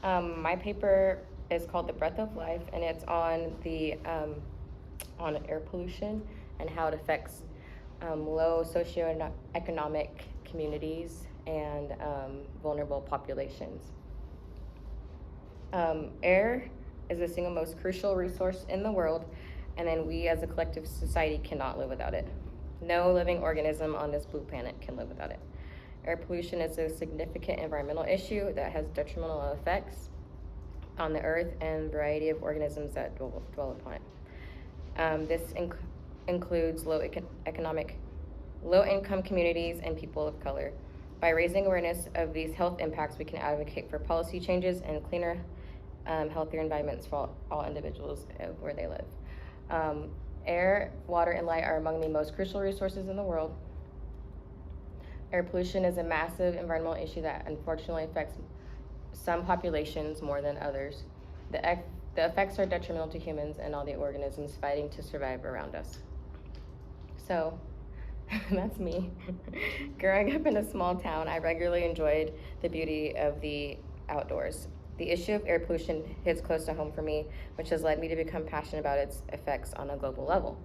My paper is called The Breath of Life, and it's on on air pollution and how it affects low socioeconomic communities and vulnerable populations. Air is the single most crucial resource in the world, and then we as a collective society cannot live without it. No living organism on this blue planet can live without it. Air pollution is a significant environmental issue that has detrimental effects on the earth and a variety of organisms that dwell upon it. This includes low-income communities and people of color. By raising awareness of these health impacts, we can advocate for policy changes and cleaner, healthier environments for all individuals where they live. Air, water, and light are among the most crucial resources in the world. Air pollution is a massive environmental issue that unfortunately affects some populations more than others. The effects are detrimental to humans and all the organisms fighting to survive around us. So, that's me. Growing up in a small town, I regularly enjoyed the beauty of the outdoors. The issue of air pollution hits close to home for me, which has led me to become passionate about its effects on a global level.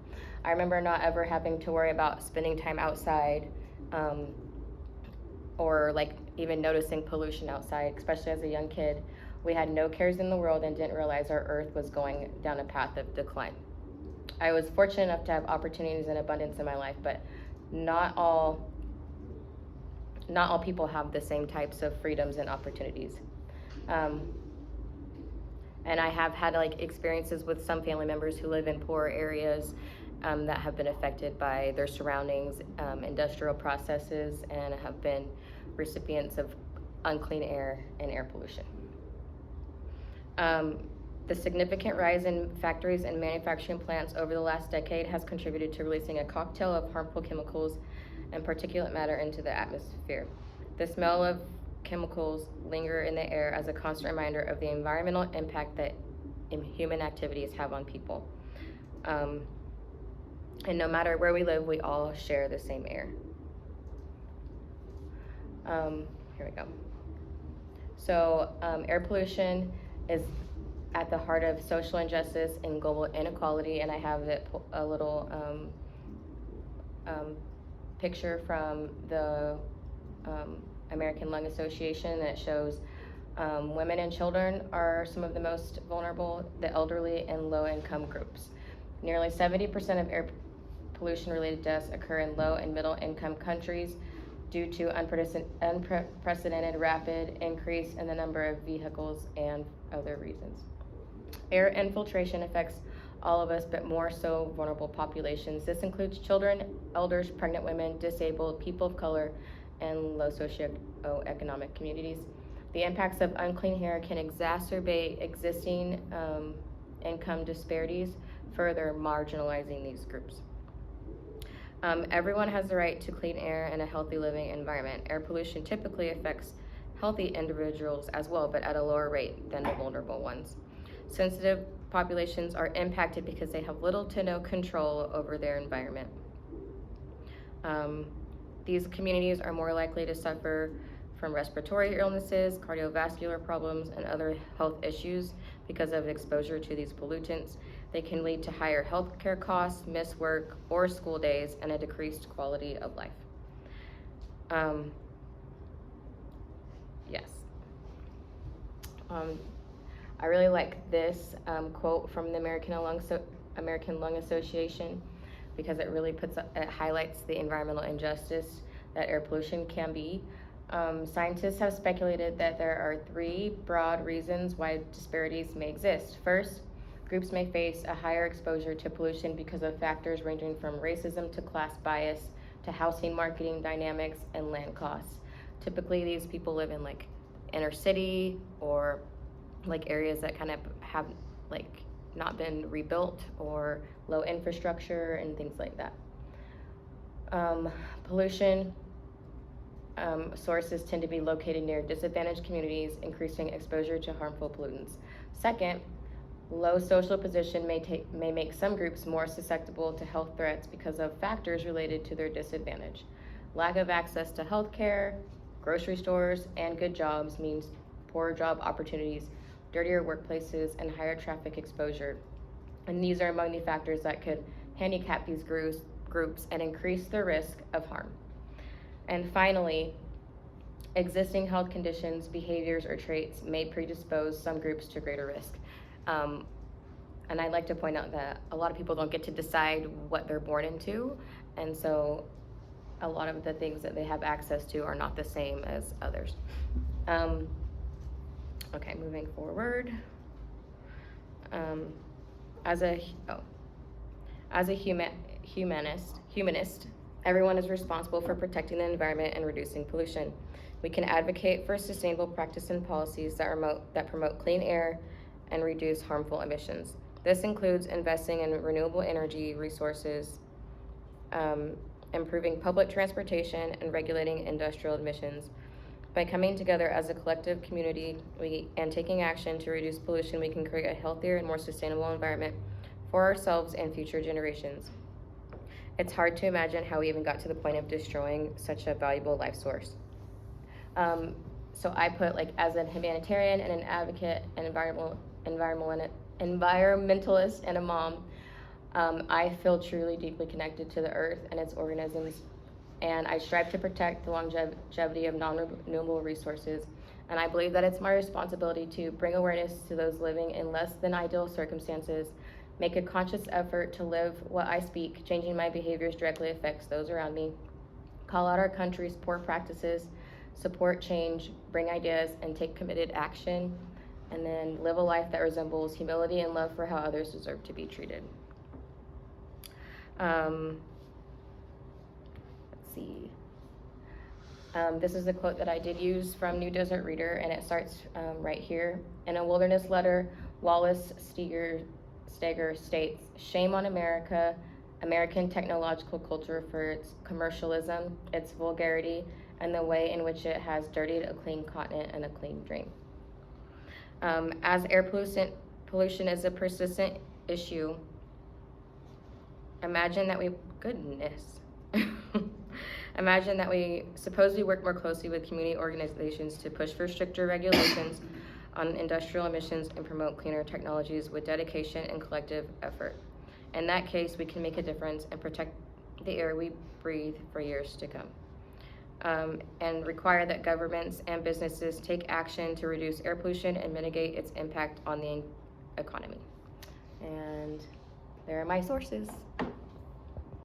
I remember not ever having to worry about spending time outside, or like even noticing pollution outside, especially as a young kid. We had no cares in the world and didn't realize our earth was going down a path of decline. I was fortunate enough to have opportunities and abundance in my life, but not all people have the same types of freedoms and opportunities. And I have had like experiences with some family members who live in poor areas that have been affected by their surroundings, industrial processes, and have been recipients of unclean air and air pollution. The significant rise in factories and manufacturing plants over the last decade has contributed to releasing a cocktail of harmful chemicals and particulate matter into the atmosphere. The smell of chemicals linger in the air as a constant reminder of the environmental impact that human activities have on people. And no matter where we live, we all share the same air. Here we go. So air pollution is at the heart of social injustice and global inequality, and I have a little picture from the American Lung Association that shows women and children are some of the most vulnerable, the elderly, and low-income groups. Nearly 70% of air pollution-related deaths occur in low and middle-income countries due to unprecedented rapid increase in the number of vehicles and other reasons. Air infiltration affects all of us, but more so vulnerable populations. This includes children, elders, pregnant women, disabled, people of color, and low socioeconomic communities. The impacts of unclean air can exacerbate existing income disparities, further marginalizing these groups. Everyone has the right to clean air and a healthy living environment. Air pollution typically affects healthy individuals as well, but at a lower rate than the vulnerable ones. Sensitive populations are impacted because they have little to no control over their environment. These communities are more likely to suffer from respiratory illnesses, cardiovascular problems, and other health issues because of exposure to these pollutants. They can lead to higher healthcare costs, missed work or school days, and a decreased quality of life. Yes. I really like this quote from the American Lung Association because it really highlights the environmental injustice that air pollution can be. Scientists have speculated that there are 3 broad reasons why disparities may exist. First, groups may face a higher exposure to pollution because of factors ranging from racism to class bias to housing marketing dynamics and land costs. Typically, these people live in like inner city or like areas that kind of have like not been rebuilt or low infrastructure and things like that. Pollution sources tend to be located near disadvantaged communities, increasing exposure to harmful pollutants. Second, low social position may make some groups more susceptible to health threats because of factors related to their disadvantage. Lack of access to health care, grocery stores, and good jobs means poor job opportunities, dirtier workplaces, and higher traffic exposure. And these are among the factors that could handicap these groups and increase the risk of harm. And finally, existing health conditions, behaviors, or traits may predispose some groups to greater risk. And I'd like to point out that a lot of people don't get to decide what they're born into, and so a lot of the things that they have access to are not the same as others. Okay, moving forward. As a humanist, everyone is responsible for protecting the environment and reducing pollution. We can advocate for sustainable practice and policies that promote clean air and reduce harmful emissions. This includes investing in renewable energy resources, improving public transportation, and regulating industrial emissions. By coming together as a collective community and taking action to reduce pollution, we can create a healthier and more sustainable environment for ourselves and future generations. It's hard to imagine how we even got to the point of destroying such a valuable life source. So I put, like, as a humanitarian and an advocate, an environmentalist, and a mom, I feel truly deeply connected to the earth and its organisms, and I strive to protect the longevity of non-renewable resources. And I believe that it's my responsibility to bring awareness to those living in less than ideal circumstances, make a conscious effort to live what I speak. Changing my behaviors directly affects those around me. Call out our country's poor practices, support change, bring ideas, and take committed action, and then live a life that resembles humility and love for how others deserve to be treated. Let's see. This is a quote that I did use from New Desert Reader, and it starts right here. In a wilderness letter, Wallace Steger states, "Shame on America, American technological culture for its commercialism, its vulgarity, and the way in which it has dirtied a clean continent and a clean dream." As air pollution is a persistent issue, imagine that we suppose we work more closely with community organizations to push for stricter regulations on industrial emissions and promote cleaner technologies with dedication and collective effort. In that case, we can make a difference and protect the air we breathe for years to come. And require that governments and businesses take action to reduce air pollution and mitigate its impact on the economy. And there are my sources.